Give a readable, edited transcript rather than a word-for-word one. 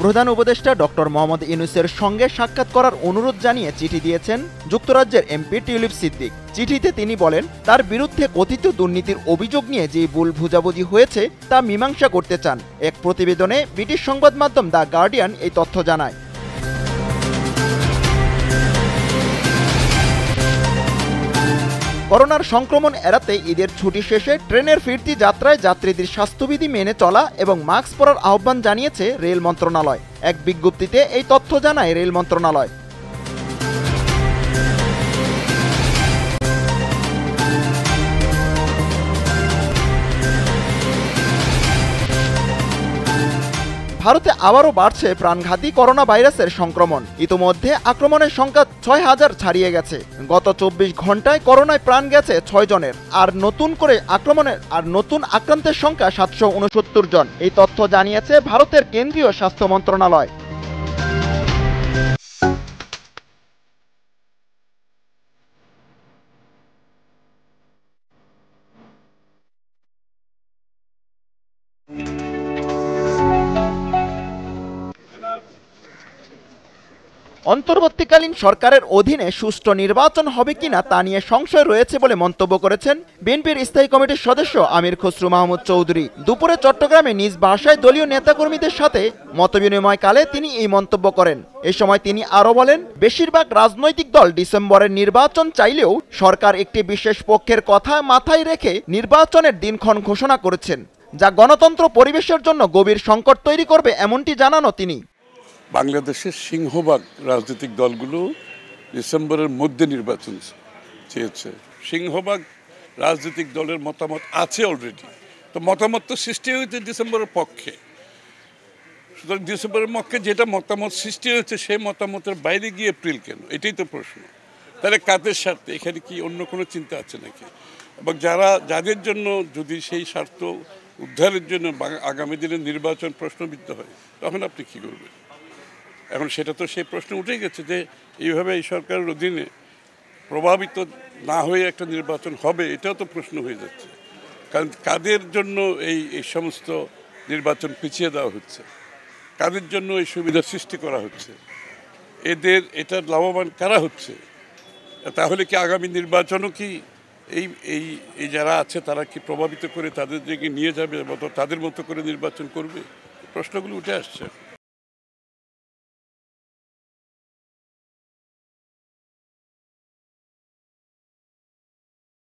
প্রধান উপদেষ্টা ডক্টর মোহাম্মদ ইউনূসের সঙ্গে সাক্ষাৎ করার অনুরোধ জানিয়ে চিঠি দিয়েছেন যুক্তরাজ্যের এমপি টিউলিপ সিদ্দিক। চিঠিতে তিনি বলেন, তার বিরুদ্ধে কথিত দুর্নীতির অভিযোগ নিয়ে যে ভুল বুঝাবুঝি হয়েছে তা মীমাংসা করতে চান। এক প্রতিবেদনে ব্রিটিশ সংবাদ মাধ্যম দ্য গার্ডিয়ান এই তথ্য জানায়। করোনার সংক্রমণ এড়াতে ঈদের ছুটি শেষে ট্রেনের ফিরতি যাত্রায় যাত্রীদের স্বাস্থ্যবিধি মেনে চলা এবং মাস্ক পরার আহ্বান জানিয়েছে রেল মন্ত্রণালয়। এক বিজ্ঞপ্তিতে এই তথ্য জানায় রেল মন্ত্রণালয়। ভারতে আবারও বাড়ছে প্রাণঘাতী করোনা ভাইরাসের সংক্রমণ। ইতোমধ্যে আক্রমণের সংখ্যা ৬,০০০ ছাড়িয়ে গেছে। গত ২৪ ঘন্টায় করোনায় প্রাণ গেছে ৬ জনের। আর নতুন আক্রান্তের সংখ্যা ৭৬৯ জন। এই তথ্য জানিয়েছে ভারতের কেন্দ্রীয় স্বাস্থ্য মন্ত্রণালয়। অন্তর্বর্তীকালীন সরকারের অধীনে সুষ্ঠু নির্বাচন হবে কিনা তা নিয়ে সংশয় রয়েছে বলে মন্তব্য করেছেন বিএনপির স্থায়ী কমিটির সদস্য আমির খসরু মাহমুদ চৌধুরী। দুপুরে চট্টগ্রামে নিজ বাসায় দলীয় নেতাকর্মীদের সাথে মতবিনিময়কালে তিনি এই মন্তব্য করেন। এ সময় তিনি আরও বলেন, বেশিরভাগ রাজনৈতিক দল ডিসেম্বরের নির্বাচন চাইলেও সরকার একটি বিশেষ পক্ষের কথা মাথায় রেখে নির্বাচনের দিনক্ষণ ঘোষণা করেছেন, যা গণতন্ত্র পরিবেশের জন্য গভীর সংকট তৈরি করবে এমনটি জানানো তিনি। বাংলাদেশের সিংহভাগ রাজনৈতিক দলগুলো ডিসেম্বরের মধ্যে নির্বাচন চেয়েছে। সিংহভাগ রাজনৈতিক দলের মতামত আছে অলরেডি। তো মতামত তো সৃষ্টি হয়েছে ডিসেম্বরের পক্ষে। সুতরাং ডিসেম্বরের পক্ষে যেটা মতামত সৃষ্টি হয়েছে সেই মতামতের বাইরে গিয়ে এপ্রিল কেন, এটাই তো প্রশ্ন। তাহলে কাদের স্বার্থে? এখানে কি অন্য কোনো চিন্তা আছে নাকি? এবং যাদের জন্য যদি সেই স্বার্থ উদ্ধারের জন্য আগামী দিনে নির্বাচন প্রশ্নবিদ্ধ হয়, তখন আপনি কী করবেন? এখন সেটা তো সেই প্রশ্ন উঠে গেছে যে এইভাবে এই সরকারের অধীনে প্রভাবিত না হয়ে একটা নির্বাচন হবে, এটাও তো প্রশ্ন হয়ে যাচ্ছে। কারণ কাদের জন্য এই সমস্ত নির্বাচন পিছিয়ে দেওয়া হচ্ছে, কাদের জন্য এই সুবিধা সৃষ্টি করা হচ্ছে, এটার লাভবান কারা হচ্ছে? তাহলে কি আগামী নির্বাচনও কি এই যারা আছে তারা কি প্রভাবিত করে তাদের দিকে নিয়ে যাবে, তাদের মতো করে নির্বাচন করবে? প্রশ্নগুলো উঠে আসছে।